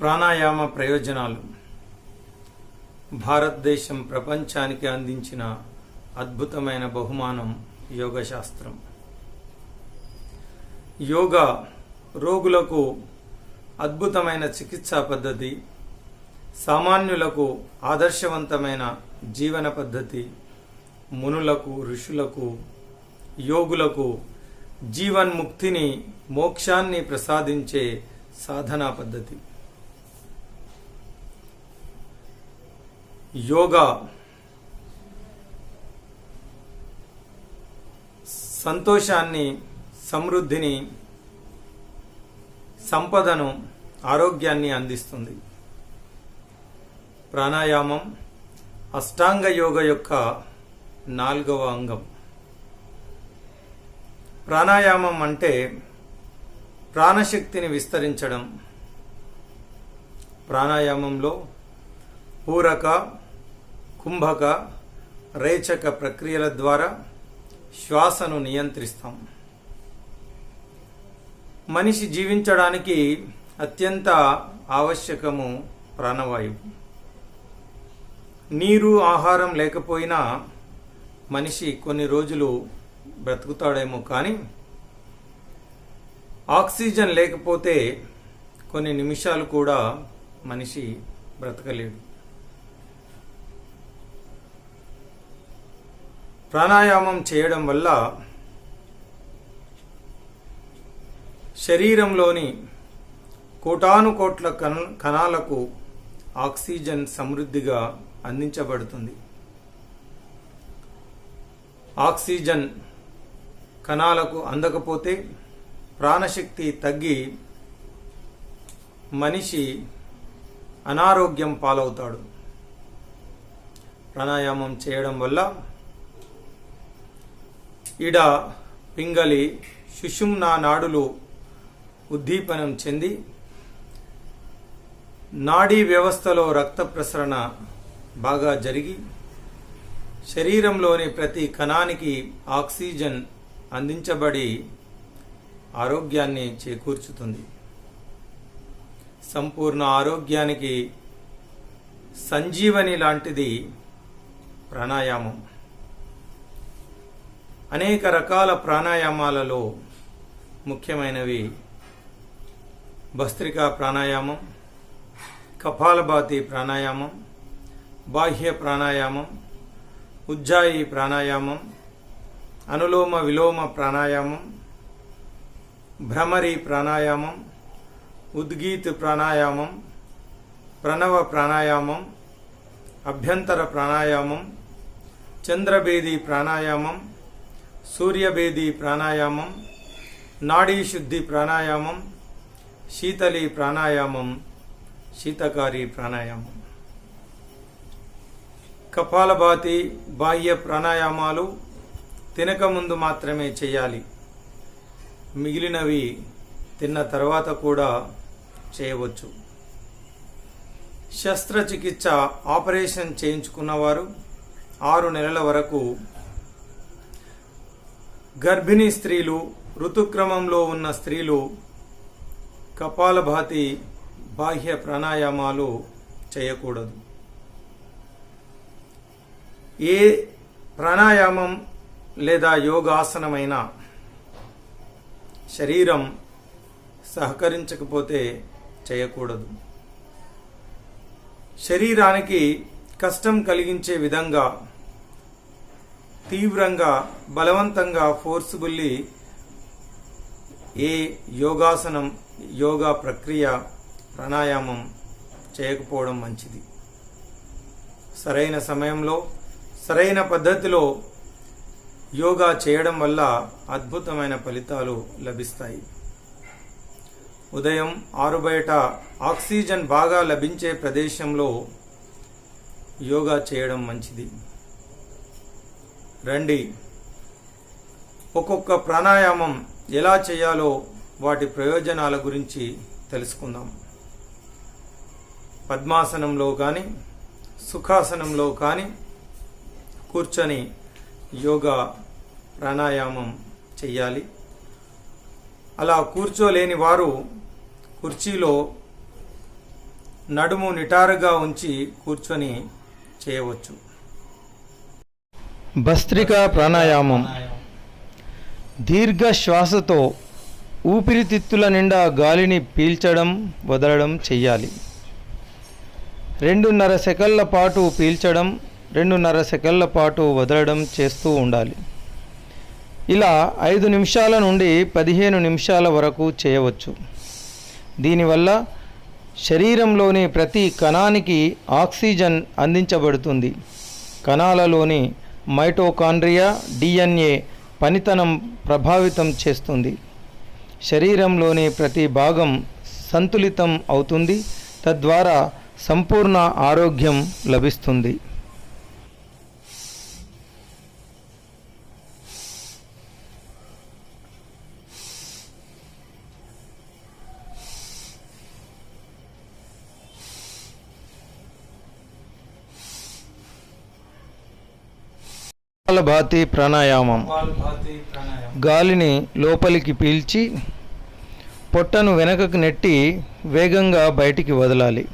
ప్రాణాయామ ప్రయోజనాలు. భారతదేశం ప్రపంచానికి అందించిన అద్భుతమైన బహుమానం యోగశాస్త్రం. యోగా రోగులకు అద్భుతమైన చికిత్సా పద్ధతి, సామాన్యులకు ఆదర్శవంతమైన జీవన పద్ధతి, మునులకు, ఋషులకు, యోగులకు జీవన్ముక్తిని, మోక్షాన్ని ప్రసాదించే సాధనా పద్ధతి. యోగా సంతోషాన్ని, సమృద్ధిని, సంపదను, ఆరోగ్యాన్ని అందిస్తుంది. ప్రాణాయామం అష్టాంగ యోగ యొక్క 4వ అంగం. ప్రాణాయామం అంటే ప్రాణశక్తిని విస్తరించడం. ప్రాణాయామంలో పూరక, కుంభక, రేచక ప్రక్రియల ద్వారా శ్వాసను నియంత్రిస్తాం. మనిషి జీవించడానికి అత్యంత ఆవశ్యకము ప్రాణవాయువు. నీరు, ఆహారం లేకపోయినా మనిషి కొన్ని రోజులు బ్రతుకుతాడేమో, కానీ ఆక్సిజన్ లేకపోతే కొన్ని నిమిషాలు కూడా మనిషి బ్రతకలేడు. ప్రాణాయామం చేయడం వల్ల శరీరంలోని కోటానుకోట్ల కణాలకు ఆక్సిజన్ సమృద్ధిగా అందించబడుతుంది. ఆక్సిజన్ కణాలకు అందకపోతే ప్రాణశక్తి తగ్గి మనిషి అనారోగ్యం పాలవుతాడు. ప్రాణాయామం చేయడం వల్ల ఇడ, పింగళి, సుషుమ్నా నాడులు ఉద్దీపనం చెంది నాడీ వ్యవస్థలో రక్త ప్రసరణ బాగా జరిగి శరీరంలోని ప్రతి కణానికి ఆక్సిజన్ అందించబడి ఆరోగ్యాన్ని చేకూర్చుతుంది. సంపూర్ణ ఆరోగ్యానికి సంజీవని లాంటిది ప్రాణాయామం. అనేక రకాల ప్రాణాయామాలలో ముఖ్యమైనవి భస్త్రికా ప్రాణాయామం, కపాలభాతి ప్రాణాయామం, బాహ్య ప్రాణాయామం, ఉజ్జాయి ప్రాణాయామం, అనులోమ విలోమ ప్రాణాయామం, భ్రమరి ప్రాణాయామం, ఉద్గీత్ ప్రాణాయామం, ప్రణవ ప్రాణాయామం, అభ్యంతర ప్రాణాయామం, చంద్రభేది ప్రాణాయామం, సూర్యభేది ప్రాణాయామం, నాడీ శుద్ధి ప్రాణాయామం, శీతలి ప్రాణాయామం, శీతకారి ప్రాణాయామం. కపాలభాతి, బాహ్య ప్రాణాయామాలు తినకముందు మాత్రమే చేయాలి. మిగిలినవి తిన్న తర్వాత కూడా చేయవచ్చు. శస్త్రచికిత్స, ఆపరేషన్ చేయించుకున్నవారు 6 నెలల వరకు, గర్భిణీ స్త్రీలు, ఋతుక్రమంలో ఉన్న స్త్రీలు కపాలభాతి, బాహ్య ప్రాణాయామాలు చేయకూడదు. ఏ ప్రాణాయామం లేదా యోగాసనమైన శరీరం సహకరించకపోతే చేయకూడదు. శరీరానికి కష్టం కలిగించే విధంగా, తీవ్రంగా, బలవంతంగా, ఫోర్స్ఫుల్లీ ఏ యోగాసనం, యోగా ప్రక్రియ, ప్రాణాయామం చేయకపోవడం మంచిది. సరైన సమయంలో, సరైన పద్ధతిలో యోగా చేయడం వల్ల అద్భుతమైన ఫలితాలు లభిస్తాయి. ఉదయం 6 బయట ఆక్సిజన్ బాగా లభించే ప్రదేశంలో యోగా చేయడం మంచిది. రండి, ఒక్కొక్క ప్రాణాయామం ఎలా చేయాలో వాటి ప్రయోజనాల గురించి తెలుసుకుందాం. పద్మాసనంలో కానీ, సుఖాసనంలో కానీ కూర్చొని యోగా ప్రాణాయామం చెయ్యాలి. అలా కూర్చోలేని వారు కుర్చీలో నడుము నిటారుగా ఉంచి కూర్చొని చేయవచ్చు. భస్త్రికా ప్రాణాయామం. దీర్ఘ శ్వాసతో ఊపిరితిత్తుల నిండా గాలిని పీల్చడం వదలడం చెయ్యాలి. 2.5 సెకన్ల పాటు పీల్చడం, 2.5 సెకన్ల పాటు వదలడం చేస్తూ ఉండాలి. ఇలా 5 నిమిషాల నుండి 15 నిమిషాల వరకు చేయవచ్చు. దీనివల్ల శరీరంలోని ప్రతి కణానికి ఆక్సిజన్ అందించబడుతుంది. కణాలలోని మైటోకాండ్రియా DNA పనితనం ప్రభావితం చేస్తుంది. శరీరంలోని ప్రతి భాగం సంతులితం అవుతుంది. తద్వారా సంపూర్ణ ఆరోగ్యం లభిస్తుంది. కపాలభాతి ప్రాణాయామం. గాలిని లోపలికి పీల్చి పొట్టను వెనకకు నెట్టి వేగంగా బయటికి వదలాలి.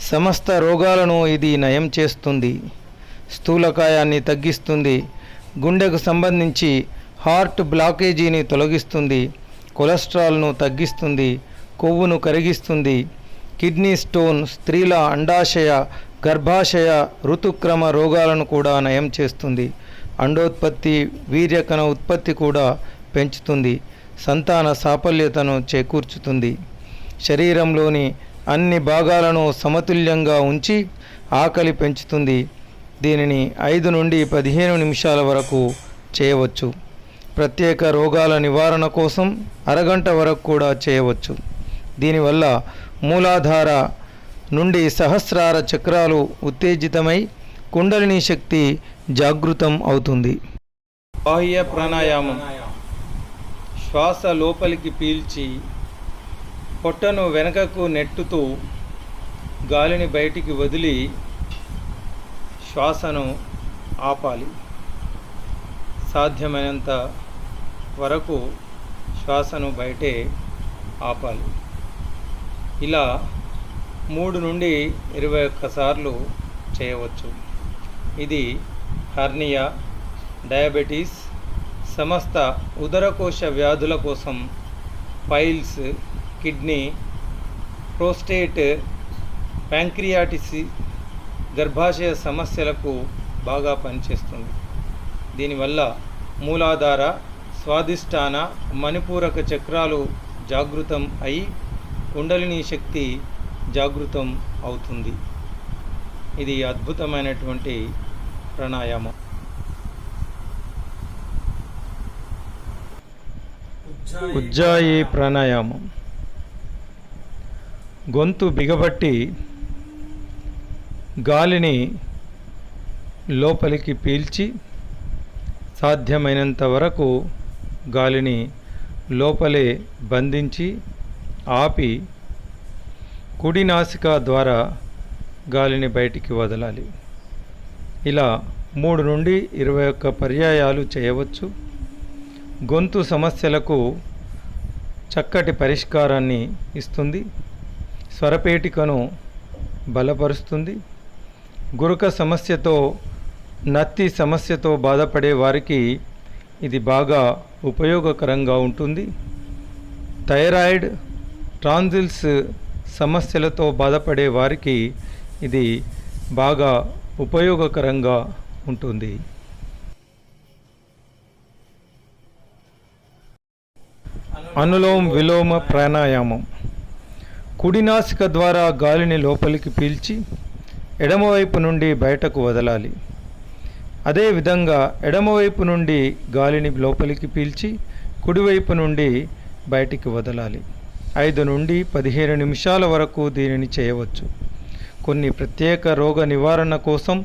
సమస్త రోగాలను ఇది నయం చేస్తుంది. స్థూలకాయాన్ని తగ్గిస్తుంది. గుండెకు సంబంధించి హార్ట్ బ్లాకేజీని తొలగిస్తుంది. కొలెస్ట్రాల్ను తగ్గిస్తుంది. కొవ్వును కరిగిస్తుంది. కిడ్నీ స్టోన్, స్త్రీల అండాశయ, గర్భాశయ, ఋతుక్రమ రోగాలను కూడా నయం చేస్తుంది. అండోత్పత్తి, వీర్యకణ ఉత్పత్తి కూడా పెంచుతుంది. సంతాన సాఫల్యతను చేకూర్చుతుంది. శరీరంలోని అన్ని భాగాలను సమతుల్యంగా ఉంచి ఆకలి పెంచుతుంది. దీనిని 5 నుండి 15 నిమిషాల వరకు చేయవచ్చు. ప్రత్యేక రోగాల నివారణ కోసం అరగంట వరకు కూడా చేయవచ్చు. దీనివల్ల మూలాధార నుండి సహస్రార చక్రాలు ఉత్తేజితమై కుండలిని శక్తి జాగృతం అవుతుంది. బాహ్య ప్రాణాయామం. శ్వాస లోపలికి పీల్చి పొట్టను వెనకకు నెట్టుతూ గాలిని బయటికి వదిలి శ్వాసను ఆపాలి. సాధ్యమైనంత వరకు శ్వాసను బయటే ఆపాలి. ఇలా 3 నుండి 21 సార్లు చేయవచ్చు. ఇది హర్నియా, డయాబెటీస్, సమస్త ఉదరకోశ వ్యాధుల కోసం, పైల్స్, కిడ్నీ, ప్రోస్టేట్, ప్యాంక్రియాటిస్, గర్భాశయ సమస్యలకు బాగా పనిచేస్తుంది. దీనివల్ల మూలాధార, స్వాదిష్టాన, మణిపూరక చక్రాలు జాగృతం అయి కుండలిని శక్తి జాగృతం అవుతుంది. ఇది అద్భుతమైనటువంటి ప్రాణాయామం. ఉజ్జాయి ప్రాణాయామం. గొంతు బిగబట్టి గాలిని లోపలికి పీల్చి సాధ్యమైనంత వరకు గాలిని లోపలే బంధించి ఆపి కుడి నాసిక ద్వారా గాలిని బయటికి వదలాలి. ఇలా 3 నుండి 21 పర్యాయాలు చేయవచ్చు. గొంతు సమస్యలకు చక్కటి పరిష్కారాన్ని ఇస్తుంది. స్వరపేటికను బలపరుస్తుంది. గురక సమస్యతో, నత్తి సమస్యతో బాధపడే వారికి ఇది బాగా ఉపయోగకరంగా ఉంటుంది. థైరాయిడ్, ట్రాన్సిల్స్ సమస్యలతో బాధపడే వారికి ఇది బాగా ఉపయోగకరంగా ఉంటుంది. అనులోమ విలోమ ప్రాణాయామం. కుడి నాసిక ద్వారా గాలిని లోపలికి పీల్చి ఎడమవైపు నుండి బయటకు వదలాలి. అదేవిధంగా ఎడమవైపు నుండి గాలిని లోపలికి పీల్చి కుడివైపు నుండి బయటికి వదలాలి. 5 నుండి 15 నిమిషాల వరకు దీనిని చేయవచ్చు. కొన్ని ప్రత్యేక రోగ నివారణ కోసం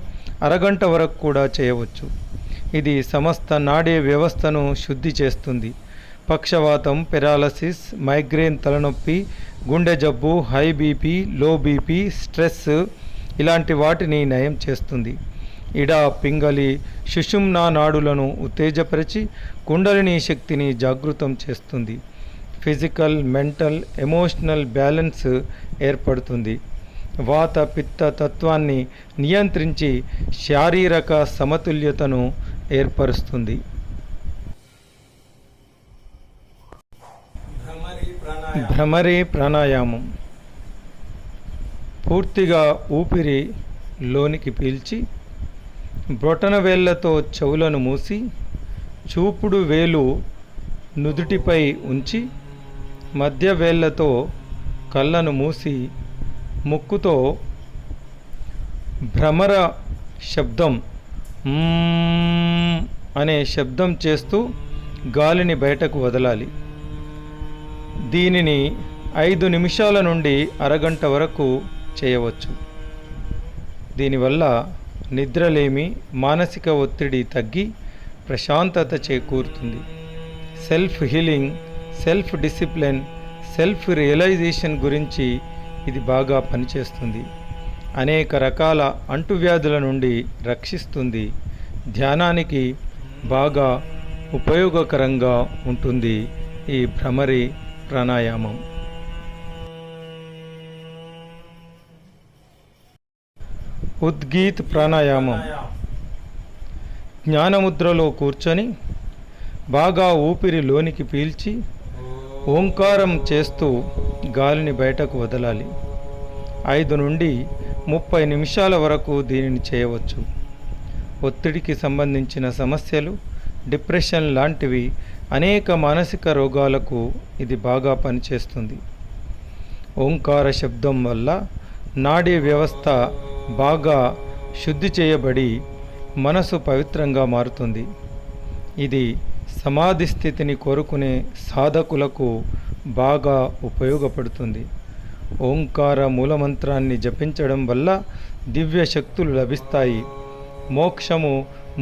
అరగంట వరకు కూడా చేయవచ్చు. ఇది సమస్త నాడీ వ్యవస్థను శుద్ధి చేస్తుంది. పక్షవాతం, పెరాలసిస్, మైగ్రేన్, తలనొప్పి, గుండె జబ్బు, high BP, low BP, stress ఇలాంటి వాటిని నయం చేస్తుంది. ఇడ, పింగళి, సుషుమ్నా నాడులను ఉత్తేజపరిచి కుండలిని శక్తిని జాగృతం చేస్తుంది. ఫిజికల్, మెంటల్, ఎమోషనల్ బ్యాలెన్స్ ఏర్పడుతుంది. వాత పిత్త తత్వాన్ని నియంత్రించి శారీరక సమతుల్యతను ఏర్పరుస్తుంది. భ్రమరి ప్రాణాయామం పూర్తిగా ఊపిరి లోనికి పీల్చి బ్రొటన వేళ్లతో చెవులను మూసి చూపుడు వేలు నుదుటిపై ఉంచి మధ్య వేళ్లతో కళ్ళను మూసి ముక్కుతో భ్రమర శబ్దం అనే శబ్దం చేస్తూ గాలిని బయటకు వదలాలి. దీనిని 5 నిమిషాల నుండి అరగంట వరకు చేయవచ్చు. దీనివల్ల నిద్రలేమి, మానసిక ఒత్తిడి తగ్గి ప్రశాంతత చేకూరుతుంది. Self healing, self discipline, self realisation గురించి ఇది బాగా పనిచేస్తుంది. అనేక రకాల అంటువ్యాధుల నుండి రక్షిస్తుంది. ధ్యానానికి బాగా ఉపయోగకరంగా ఉంటుంది ఈ భ్రమరి ప్రాణాయామం. ఉద్గీత్ ప్రాణాయామం జ్ఞానముద్రలో కూర్చొని బాగా ఊపిరి లోనికి పీల్చి ఓంకారం చేస్తూ గాలిని బయటకు వదలాలి. 5 నుండి 30 నిమిషాల వరకు దీనిని చేయవచ్చు. ఒత్తిడికి సంబంధించిన సమస్యలు, డిప్రెషన్ లాంటివి అనేక మానసిక రోగాలకు ఇది బాగా పనిచేస్తుంది. ఓంకార శబ్దం వల్ల నాడీ వ్యవస్థ బాగా శుద్ధి చేయబడి మనసు పవిత్రంగా మారుతుంది. ఇది సమాధి స్థితిని కోరుకునే సాధకులకు బాగా ఉపయోగపడుతుంది. ఓంకార మూలమంత్రాన్ని జపించడం వల్ల దివ్య శక్తులు లభిస్తాయి. మోక్షము,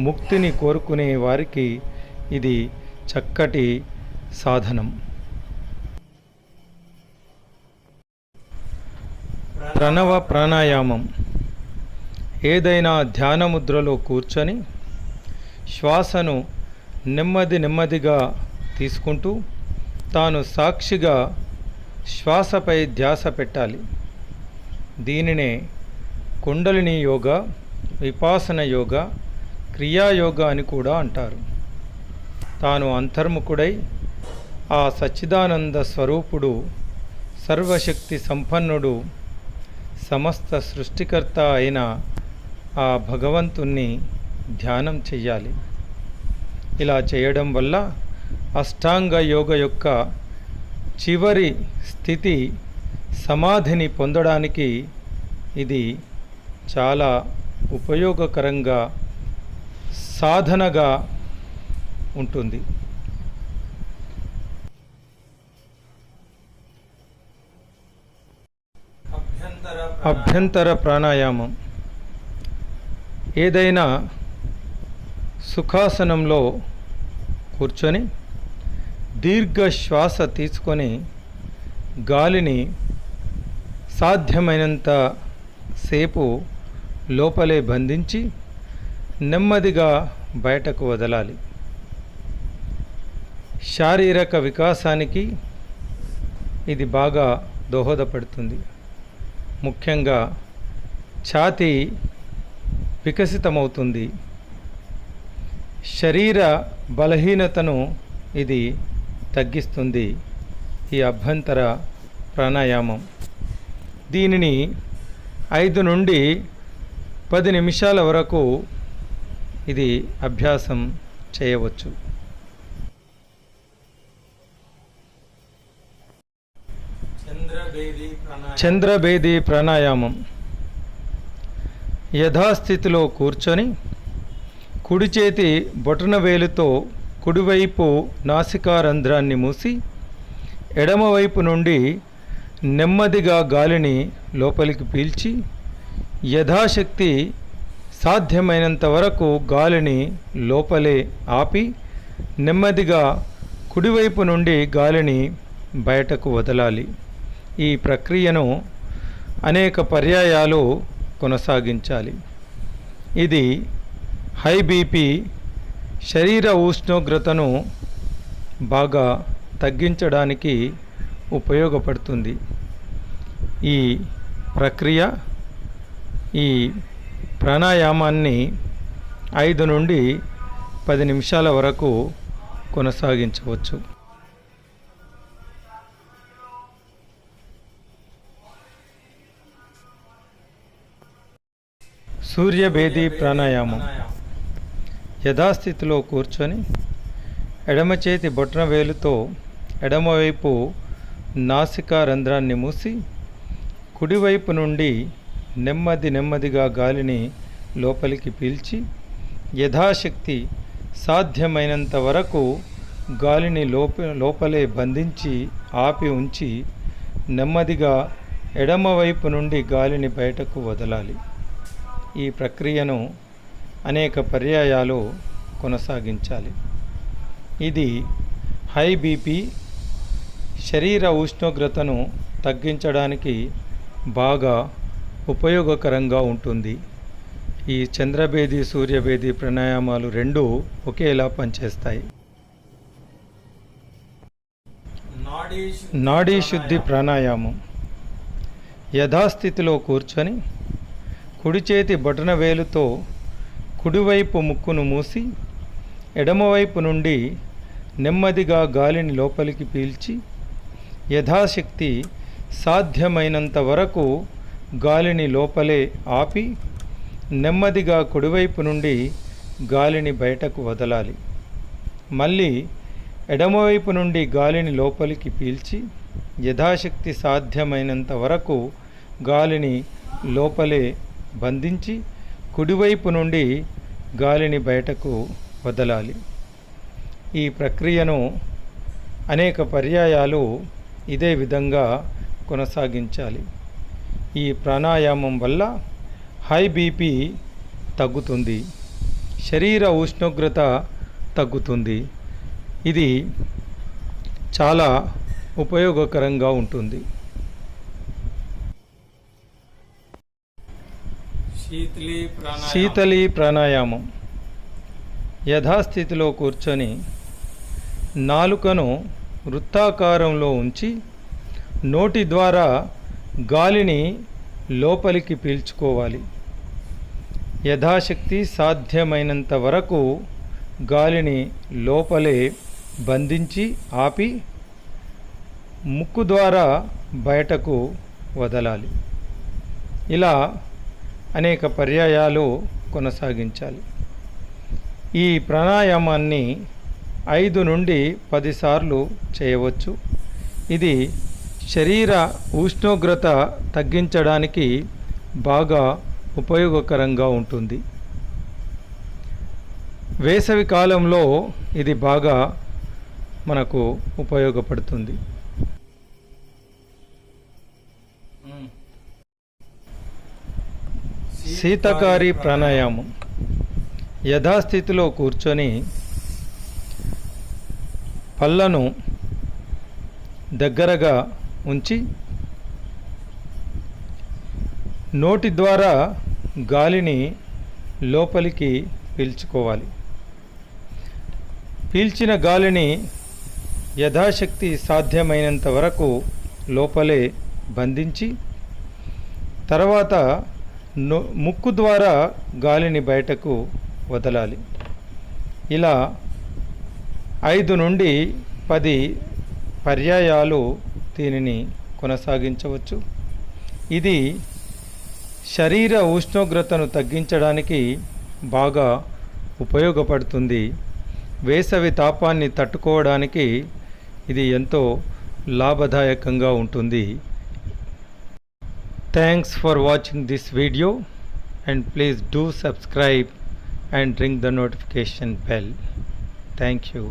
ముక్తిని కోరుకునే వారికి ఇది చక్కటి సాధనం. ప్రణవ ప్రాణాయామం ఏదైనా ధ్యానముద్రలో కూర్చొని శ్వాసను నెమ్మదిగా తీసుకుంటూ తాను సాక్షిగా శ్వాసపై ధ్యాస పెట్టాలి. దీనినే కుండలిని యోగా, విపాసన యోగా, క్రియాయోగా అని కూడా అంటారు. తాను అంతర్ముఖుడై ఆ సచ్చిదానంద స్వరూపుడు, సర్వశక్తి సంపన్నుడు, సమస్త సృష్టికర్త అయిన ఆ భగవంతుణ్ణి ధ్యానం చెయ్యాలి. ఇలా చేయడం వల్ల అష్టాంగ యోగ యొక్క చివరి స్థితి సమాధిని పొందడానికి ఇది చాలా ఉపయోగకరంగా సాధనగా ఉంటుంది. అభ్యంతర ప్రాణాయామం ఏదైనా సుఖాసనంలో కూర్చొని దీర్ఘ శ్వాస తీసుకొని గాలిని సాధ్యమైనంత సేపు లోపలే బంధించి నెమ్మదిగా బయటకు వదలాలి. శారీరక వికాసానికి ఇది బాగా దోహదపడుతుంది. ముఖ్యంగా ఛాతీ వికసితమవుతుంది. శరీర బలహీనతను ఇది తగ్గిస్తుంది. ఈ అభ్యంతర ప్రాణాయామం దీనిని 5 నుండి 10 నిమిషాల వరకు ఇది అభ్యాసం చేయవచ్చు. చంద్రభేది ప్రాణాయామం యథాస్థితిలో కూర్చొని కుడి చేతి బొటనవేలుతో కుడివైపు నాసికారంధ్రాన్ని మూసి ఎడమవైపు నుండి నెమ్మదిగా గాలిని లోపలికి పీల్చి యథాశక్తి సాధ్యమైనంత వరకు గాలిని లోపలే ఆపి నెమ్మదిగా కుడివైపు నుండి గాలిని బయటకు వదలాలి. ఈ ప్రక్రియను అనేక పర్యాయాలు కొనసాగించాలి. ఇది హై బీపీ, శరీర ఉష్ణోగ్రతను బాగా తగ్గించడానికి ఉపయోగపడుతుంది. ఈ ప్రక్రియ. ఈ ప్రాణాయామాన్ని 5 నుండి 10 నిమిషాల వరకు కొనసాగించవచ్చు. సూర్యభేది ప్రాణాయామం. యథాస్థితిలో కూర్చొని ఎడమ చేతి బొటన వేలుతో ఎడమవైపు నాసికా రంధ్రాన్ని మూసి కుడివైపు నుండి నెమ్మదిగా గాలిని లోపలికి పీల్చి యథాశక్తి సాధ్యమైనంత వరకు గాలిని లోపలే బంధించి ఆపి ఉంచి నెమ్మదిగా ఎడమవైపు నుండి గాలిని బయటకు వదలాలి. ఈ ప్రక్రియను అనేక పర్యాయాలు కొనసాగించాలి. ఇది హై బీపీ, శరీర ఉష్ణోగ్రతను తగ్గించడానికి బాగా ఉపయోగకరంగా ఉంటుంది. ఈ చంద్రభేది, సూర్యభేది ప్రాణాయామాలు రెండూ ఒకేలా పనిచేస్తాయి. నాడీ శుద్ధి ప్రాణాయామం. యథాస్థితిలో కూర్చొని కుడి చేతి బొటన వేలుతో కుడివైపు ముక్కును మూసి ఎడమవైపు నుండి నెమ్మదిగా గాలిని లోపలికి పీల్చి యథాశక్తి సాధ్యమైనంత వరకు గాలిని లోపలే ఆపి నెమ్మదిగా కుడివైపు నుండి గాలిని బయటకు వదలాలి. మళ్ళీ ఎడమవైపు నుండి గాలిని లోపలికి పీల్చి యథాశక్తి సాధ్యమైనంత వరకు గాలిని లోపలే బంధించి కుడివైపు నుండి గాలిని బయటకు వదలాలి. ఈ ప్రక్రియను అనేక పర్యాయాలు ఇదే విధంగా కొనసాగించాలి. ఈ ప్రాణాయామం వల్ల హై బీపీ తగ్గుతుంది, శరీర ఉష్ణోగ్రత తగ్గుతుంది. ఇది చాలా ఉపయోగకరంగా ఉంటుంది. శీతలి ప్రాణాయామం. యథాస్థితిలో కూర్చొని నాలుకను వృత్తాకారంలో ఉంచి నోటి ద్వారా గాలిని లోపలికి పీల్చుకోవాలి. యథాశక్తి సాధ్యమైనంత వరకు గాలిని లోపలే బంధించి ఆపి ముక్కు ద్వారా బయటకు వదలాలి. ఇలా అనేక పర్యాయాలు కొనసాగించాలి. ఈ ప్రాణాయామాన్ని 5 నుండి 10 సార్లు చేయవచ్చు. ఇది శరీర ఉష్ణోగ్రత తగ్గించడానికి బాగా ఉపయోగకరంగా ఉంటుంది. వేసవి కాలంలో ఇది బాగా మనకు ఉపయోగపడుతుంది. శీతకారి ప్రాణాయామం. యథాస్థితిలో కూర్చొని పళ్ళను దగ్గరగా ఉంచి నోటి ద్వారా గాలిని లోపలికి పీల్చుకోవాలి. పీల్చిన గాలిని యథాశక్తి సాధ్యమైనంత వరకు లోపలే బంధించి తర్వాత ముక్కు ద్వారా గాలిని బయటకు వదలాలి. ఇలా 5 నుండి 10 పర్యాయాలు దీనిని కొనసాగించవచ్చు. ఇది శరీర ఉష్ణోగ్రతను తగ్గించడానికి బాగా ఉపయోగపడుతుంది. వేసవి తాపాన్ని తట్టుకోవడానికి ఇది ఎంతో లాభదాయకంగా ఉంటుంది. Thanks for watching this video and please do subscribe and ring the notification bell. Thank you.